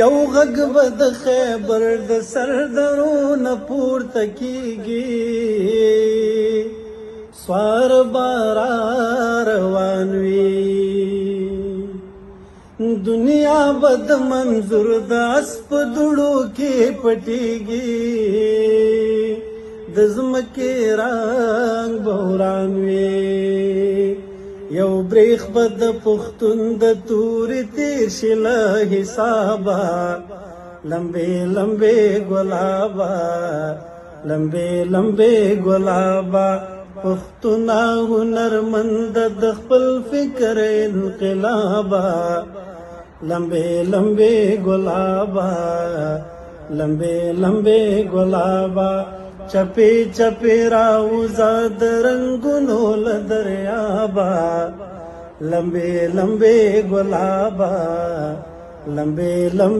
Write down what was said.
یو غږ به د خیبر د سردرونه پورته کیږي، سوار بارا روان وي. دنیا به د منظور د اسپ دوړو کې پټیږي، د ځمکې رنګ به وران وي. یو بریخ به د پښتون د تورې تیر شي له حسابه، لمبې لمبې ګلابه، لمبې لمبې ګلابه. پښتونه هنرمند د خپل فکر انقلابه، لمبې لمبې ګلابه، لمبې لمبې ګلابه. چپی چپی راوزا د رنگونو له دریابه، لمبې لمبې ګلابه، لمبې لمبې